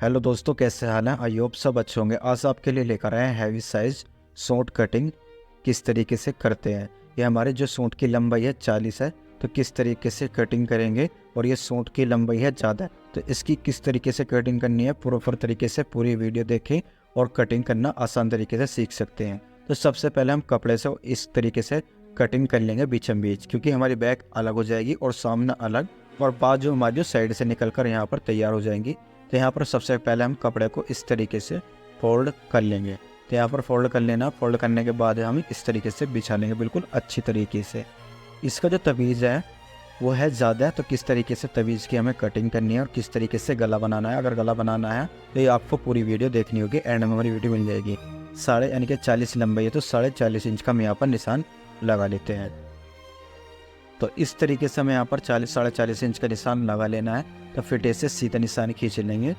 Hello दोस्तों, कैसे हाल हैं? आई होप सब अच्छे होंगे। आज आपके लिए लेकर आए हैं हैवी साइज सूट कटिंग किस तरीके से करते हैं। ये हमारे जो सूट की लंबाई है 40 है, तो किस तरीके से कटिंग करेंगे। और ये सूट की लंबाई है ज़्यादा, तो इसकी किस तरीके से कटिंग करनी है प्रॉपर तरीके से पूरी वीडियो देखें और कटिंग करना आसान तरीके से सीख सकते हैं। तो सबसे पहले हम कपड़े से इस तरीके से कटिंग कर लेंगे बीचम बीच, क्योंकि हमारी बैक अलग हो जाएगी और सामने अलग, और बाद जो हमारी जो साइड से निकल कर यहाँ पर तैयार हो जाएंगी। तो यहाँ पर सबसे पहले हम कपड़े को इस तरीके से फोल्ड कर लेंगे। तो यहाँ पर फोल्ड कर लेना, फोल्ड करने के बाद हम इस तरीके से बिछा लेंगे बिल्कुल अच्छी तरीके से। इसका जो तवीज़ है वो है ज़्यादा, तो किस तरीके से तवीज़ की हमें कटिंग करनी है और किस तरीके से गला बनाना है। अगर गला बनाना है तो ये आपको पूरी वीडियो देखनी होगी, एंड में हमारी वीडियो मिल जाएगी। साढ़े यानी कि 40 लंबाई है, तो 40.5 इंच का हम यहाँ पर निशान लगा लेते हैं। तो इस तरीके से हमें यहाँ पर 40-40.5 इंच का निशान लगा लेना है। तो फिटे से सीधा निशान खींच लेंगे।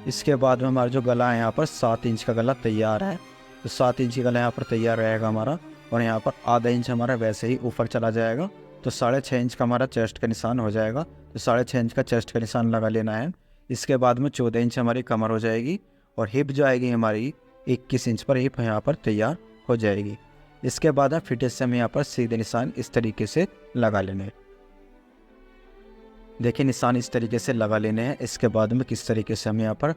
इसके बाद में हमारा जो गला है यहाँ पर 7 इंच का गला तैयार है, तो 7 इंच का गला यहाँ पर तैयार रहेगा हमारा। और यहाँ पर आधा इंच हमारा वैसे ही ऊपर चला जाएगा, तो 6.5 इंच का हमारा चेस्ट का निशान हो जाएगा। तो 6.5 इंच का चेस्ट का निशान लगा लेना है। इसके बाद में 14 इंच हमारी कमर हो जाएगी, और हिप जो आएगी हमारी 21 इंच पर हिप यहाँ पर तैयार हो जाएगी। इसके बाद फिटेज से हम यहाँ पर सीधे निशान इस तरीके से लगा लेने। देखिए निशान इस तरीके से लगा लेने हैं। इसके बाद में किस तरीके से हम यहाँ पर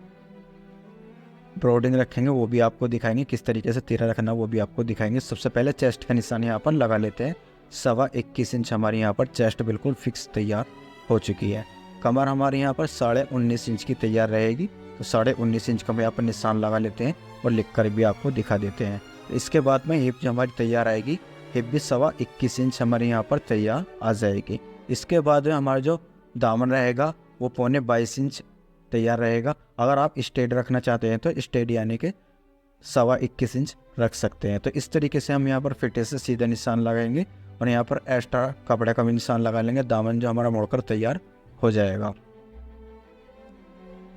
ब्रोडिंग रखेंगे वो भी आपको दिखाएंगे, किस तरीके से तीरा रखना वो भी आपको दिखाएंगे। सबसे पहले चेस्ट का निशान यहाँ पर लगा लेते हैं। 21.25 इंच हमारी यहाँ पर चेस्ट बिल्कुल फिक्स तैयार हो चुकी है। कमर हमारी यहाँ पर 19.5 इंच की तैयार रहेगी, तो 19.5 इंच का हम यहाँ पर निशान लगा लेते हैं और लिख कर भी आपको दिखा देते हैं। इसके बाद में हिप जो हमारी तैयार आएगी, हिप भी 21.25 इंच हमारे यहाँ पर तैयार आ जाएगी। इसके बाद में हमारा जो दामन रहेगा वो 22.25 इंच तैयार रहेगा। अगर आप स्टेड रखना चाहते हैं तो स्टेड यानी कि 21.25 इंच रख सकते हैं। तो इस तरीके से हम यहाँ पर फिटे से सीधा निशान लगाएंगे और यहाँ पर एक्स्ट्रा कपड़े का भी निशान लगा लेंगे। दामन जो हमारा मोड़कर तैयार हो जाएगा।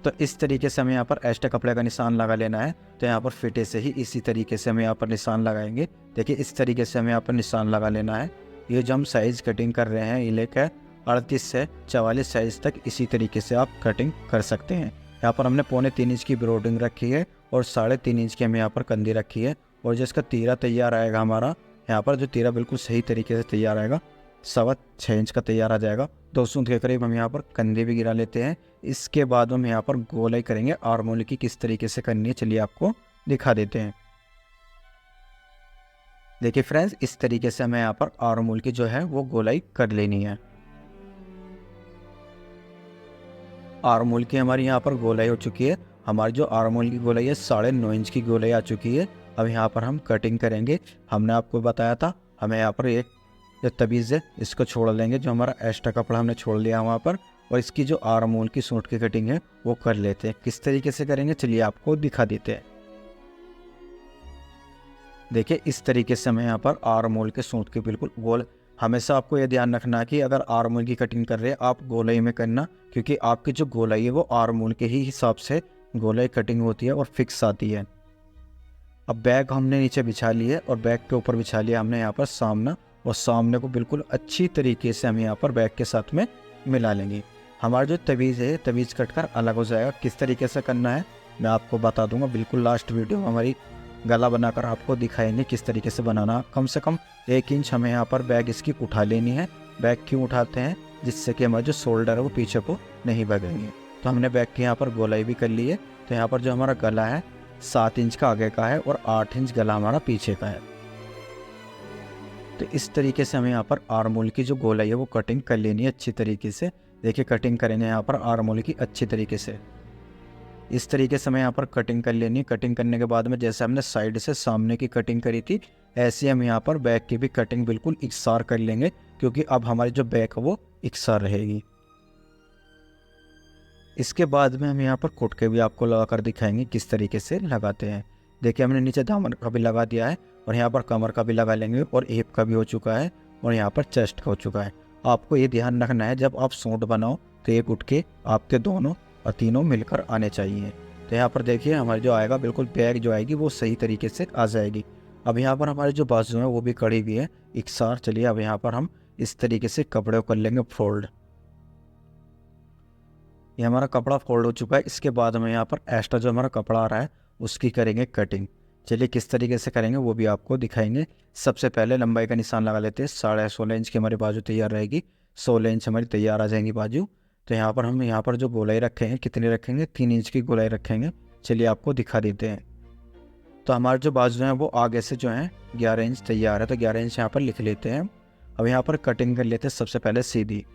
तो इस तरीके से हमें यहाँ पर एक्स्ट्रा कपड़े का निशान लगा लेना है। तो यहाँ पर फिटे से ही इसी तरीके से हम यहाँ पर निशान लगाएंगे। देखिए इस तरीके से हमें यहाँ पर निशान लगा लेना है। ये जो हम साइज़ कटिंग कर रहे हैं ये लेकर 38 से 44 साइज़ तक इसी तरीके से आप कटिंग कर सकते हैं। यहाँ पर हमने 3.25 इंच की ब्रोडिंग रखी है और 3.5 इंच की हमें यहाँ पर कंधी रखी है। और जिसका तीरा तैयार आएगा हमारा, यहाँ पर जो तीरा बिल्कुल सही तरीके से तैयार आएगा 6.25 इंच का तैयार आ जाएगा। 200 के करीब हम यहाँ पर कंधे भी गिरा लेते हैं। इसके बाद हम यहाँ पर गोलाई करेंगे। आर्म होल की किस तरीके से करनी है चलिए आपको दिखा देते हैं। देखिए फ्रेंड्स, इस तरीके से हमें यहाँ पर आर्म होल की जो है वो गोलाई कर लेनी है। आर्म होल की हमारी यहाँ पर गोलाई हो चुकी है। हमारी जो आर्म होल की गोलाई है 9.5 इंच की गोलाई आ चुकी है। अब यहाँ पर हम कटिंग करेंगे। हमने आपको बताया था हमें यहाँ पर एक जो तवीज़ है इसको छोड़ लेंगे, जो हमारा एक्स्ट्रा कपड़ा हमने छोड़ लिया वहाँ पर, और इसकी जो आर्म होल की सूट की कटिंग है वो कर लेते हैं। किस तरीके से करेंगे चलिए आपको दिखा देते हैं। देखिए इस तरीके से हमें यहाँ पर आर्म होल के सूट के बिल्कुल गोल, हमेशा आपको ये ध्यान रखना है कि अगर आर्म होल की कटिंग कर रहे हैं आप गोलाई में करना, क्योंकि आपकी जो गोलाई है वो आर्म होल के ही हिसाब से गोलाई कटिंग होती है और फिक्स आती है। अब बैग हमने नीचे बिछा लिया और बैग के ऊपर बिछा लिया हमने यहाँ पर सामना, और सामने को बिल्कुल अच्छी तरीके से हम यहाँ पर बैग के साथ में मिला लेंगे। हमारा जो तवीज़ है तवीज़ कट कर अलग हो जाएगा। किस तरीके से करना है मैं आपको बता दूंगा। बिल्कुल लास्ट वीडियो हमारी गला बनाकर आपको दिखाएंगे किस तरीके से बनाना। कम से कम 1 इंच हमें यहाँ पर बैग इसकी उठा लेनी है। बैग क्यों उठाते हैं? जिससे कि हमारा जो शोल्डर है वो पीछे को नहीं भगेंगे। तो हमने बैग की यहाँ पर गोलाई भी कर ली है। तो यहाँ पर जो हमारा गला है 7 इंच का आगे का है और 8 इंच गला हमारा पीछे का है। तो इस तरीके से हमें यहाँ पर आर्म होल की जो गोलाई है वो कटिंग कर लेनी है अच्छी तरीके से। देखिए कटिंग करेंगे यहाँ पर आर्म होल की अच्छी तरीके से। इस तरीके से हमें यहाँ पर कटिंग कर लेनी है। कटिंग करने के बाद में जैसे हमने साइड से सामने की कटिंग करी थी, ऐसे हम यहाँ पर बैक की भी कटिंग बिल्कुल इकसार कर लेंगे, क्योंकि अब हमारी जो बैक है वो इकसार रहेगी। इसके बाद में हम यहाँ पर कुटके भी आपको लगा कर दिखाएंगे किस तरीके से लगाते हैं। देखिए हमने नीचे दामन का भी लगा दिया है और यहाँ पर कमर का भी लगा लेंगे और हिप का भी हो चुका है और यहाँ पर चेस्ट का हो चुका है। आपको ये ध्यान रखना है जब आप सूट बनाओ तो ये कुटके आपके दोनों और तीनों मिलकर आने चाहिए। तो यहाँ पर देखिए हमारे जो आएगा बिल्कुल बैग जो आएगी वो सही तरीके से आ जाएगी। अब यहाँ पर हमारे जो बाजू हैं वो भी कड़ी हुई है इकसार। चलिए अब यहाँ पर हम इस तरीके से कपड़े को कर लेंगे फोल्ड। ये हमारा कपड़ा फोल्ड हो चुका है। इसके बाद हमें यहाँ पर एक्स्ट्रा जो हमारा कपड़ा आ रहा है उसकी करेंगे कटिंग। चलिए किस तरीके से करेंगे वो भी आपको दिखाएंगे। सबसे पहले लंबाई का निशान लगा लेते हैं। 16.5 इंच की हमारी बाजू तैयार रहेगी, 16 इंच हमारी तैयार आ जाएंगी बाजू। तो यहाँ पर हम यहाँ पर जो गोलाई रखेंगे कितनी रखेंगे, 3 इंच की गोलाई रखेंगे। चलिए आपको दिखा देते हैं। तो हमारे जो बाजू हैं वो आगे से जो है 11 इंच तैयार है, तो 11 इंच यहाँ पर लिख लेते हैं। अब यहाँ पर कटिंग कर लेते हैं सबसे पहले सीधी।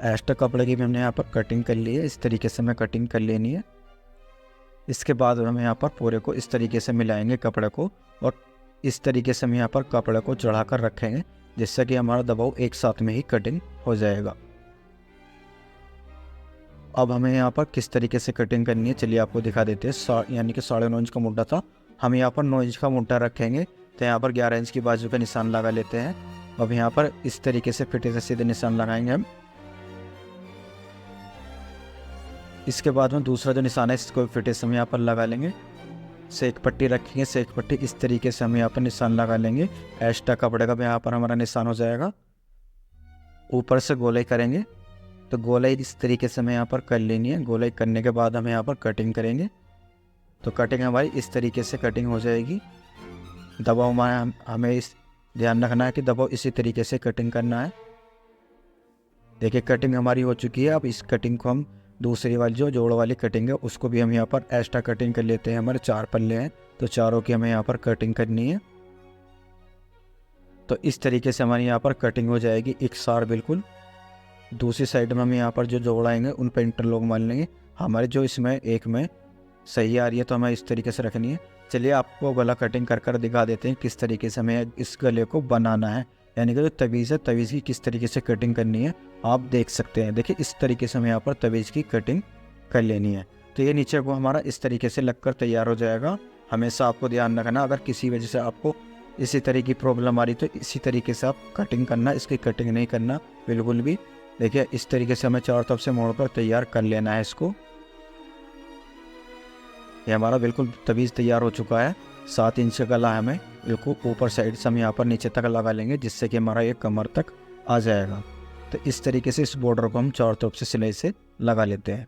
एक्स्ट्रा कपड़े की भी हमने यहाँ पर कटिंग कर ली है, इस तरीके से हमें कटिंग कर लेनी है। इसके बाद हम यहाँ पर पूरे को इस तरीके से मिलाएंगे कपड़े को, और इस तरीके से हम यहाँ पर कपड़े को चढ़ा कर रखेंगे, जिससे कि हमारा दबाव एक साथ में ही कटिंग हो जाएगा। अब हमें यहाँ पर किस तरीके से कटिंग करनी है चलिए आपको दिखा देते हैं। यानी कि 9.5 इंच का मुड्डा था, हम यहाँ पर 9 इंच का मुड्डा रखेंगे। तो यहाँ पर 11 इंच की बाजू का निशान लगा लेते हैं। अब यहाँ पर इस तरीके से फिटे से सीधे निशान लगाएंगे हम। इसके बाद में दूसरा जो निशान है इसको फिटे से हम यहाँ पर लगा लेंगे। सेक पट्टी रखेंगे, सेक पट्टी इस तरीके से हम यहाँ पर निशान लगा लेंगे। एक्स्ट्रा कपड़े का भी यहाँ पर हमारा निशान हो जाएगा। ऊपर से गोलाई करेंगे, तो गोलाई इस तरीके से हमें यहाँ पर कर लेनी है। गोलाई करने के बाद हम यहाँ पर कटिंग करेंगे, तो कटिंग हमारी इस तरीके से कटिंग हो जाएगी। दबाव हमारा हमें इस ध्यान रखना है कि दबाव इसी तरीके से कटिंग करना है। देखिए कटिंग हमारी हो चुकी है। अब इस कटिंग को हम दूसरी वाली जो जोड़ वाली कटिंग है उसको भी हम यहाँ पर एक्स्ट्रा कटिंग कर लेते हैं। हमारे 4 पल्ले हैं, तो चारों की हमें यहाँ पर कटिंग करनी है। तो इस तरीके से हमारी यहाँ पर कटिंग हो जाएगी एक सार बिल्कुल। दूसरी साइड में हम यहाँ पर जो जोड़ाएंगे उन पर इंटरलॉक मान लेंगे। हमारे जो इसमें एक में सही आ रही है तो हमें इस तरीके से रखनी है। चलिए आपको गला कटिंग कर कर दिखा देते हैं किस तरीके से हमें इस गले को बनाना है। यानी कि जो तवीज़ है तवीज़ की किस तरीके से कटिंग करनी है आप देख सकते हैं। देखिए इस तरीके से हमें यहाँ पर तवीज़ की कटिंग कर लेनी है। तो ये नीचे को हमारा इस तरीके से लगकर तैयार हो जाएगा। हमेशा आपको ध्यान रखना, अगर किसी वजह से आपको इसी तरह की प्रॉब्लम आ रही तो इसी तरीके से आप कटिंग करना, इसकी कटिंग नहीं करना बिल्कुल भी। देखिए इस तरीके से हमें चारों तरफ से मोड़कर तैयार कर लेना है इसको। ये हमारा बिल्कुल तवीज़ तैयार हो चुका है। 7 इंच का गला हमें बिल्कुल ऊपर साइड से हम यहाँ पर नीचे तक लगा लेंगे, जिससे कि हमारा ये कमर तक आ जाएगा। तो इस तरीके से इस बॉर्डर को हम चारों तरफ से सिलाई से लगा लेते हैं।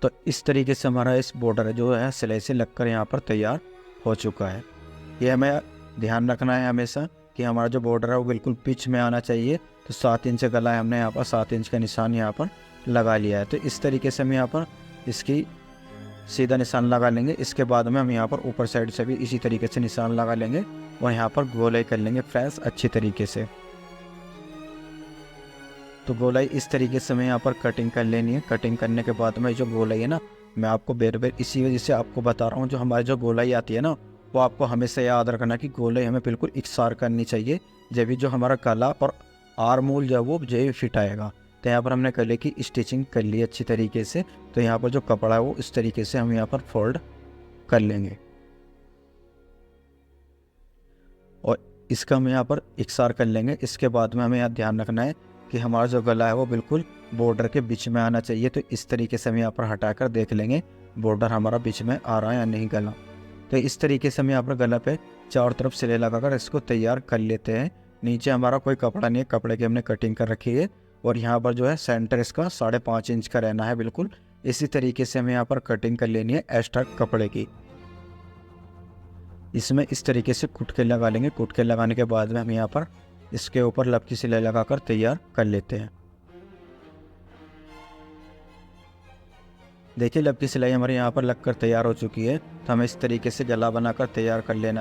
तो इस तरीके से हमारा इस बॉर्डर जो है सिलाई से लगकर यहाँ पर तैयार हो चुका है। ये हमें ध्यान रखना है हमेशा कि हमारा जो बॉर्डर है वो बिल्कुल पिच में आना चाहिए। तो 7 इंच गला है, हमने यहाँ पर 7 इंच का निशान यहाँ पर लगा लिया है। तो इस तरीके से हम यहाँ पर इसकी सीधा निशान लगा लेंगे। इसके बाद में हम यहाँ पर ऊपर साइड से भी इसी तरीके से निशान लगा लेंगे और यहाँ पर गोलाई कर लेंगे फ्रेश अच्छी तरीके से। तो गोलाई इस तरीके से हमें यहाँ पर कटिंग कर लेनी है। कटिंग करने के बाद में जो गोलाई है ना, मैं आपको बेर बेर इसी वजह से आपको बता रहा हूँ, जो हमारी जो गोलाई आती है ना वो आपको हमेशा याद रखना कि गोलाई हमें बिल्कुल इकसार करनी चाहिए, जब भी जो हमारा गला और आर्मोल जो है वो जो फिट आएगा। तो यहाँ पर हमने गले की स्टिचिंग कर ली अच्छी तरीके से। तो यहाँ पर जो कपड़ा है वो इस तरीके से हम यहाँ पर फोल्ड कर लेंगे और इसका हम यहाँ पर इकसार कर लेंगे। इसके बाद में हमें यहाँ ध्यान रखना है कि हमारा जो गला है वो बिल्कुल बॉर्डर के बीच में आना चाहिए। तो इस तरीके से हम यहाँ पर हटाकर देख लेंगे बॉर्डर हमारा बीच में आ रहा है या नहीं गला। तो इस तरीके से हम यहाँ पर गला पे चारों तरफ सिलाई लगाकर इसको तैयार कर लेते हैं। नीचे हमारा कोई कपड़ा नहीं है, कपड़े की हमने कटिंग कर रखी है और यहाँ पर जो है सेंटर इसका 5.5 इंच का रहना है बिल्कुल। इसी तरीके से हमें यहाँ पर कटिंग कर लेनी है एक्स्ट्रा कपड़े की। इसमें इस तरीके से कुटके लगा लेंगे। कुटके लगाने के बाद में हम यहाँ पर इसके ऊपर लब की सिलाई लगाकर तैयार कर लेते हैं। देखिए लब की सिलाई हमारे यहाँ पर लगकर तैयार हो चुकी है। तो हमें इस तरीके से गला बनाकर तैयार कर लेना।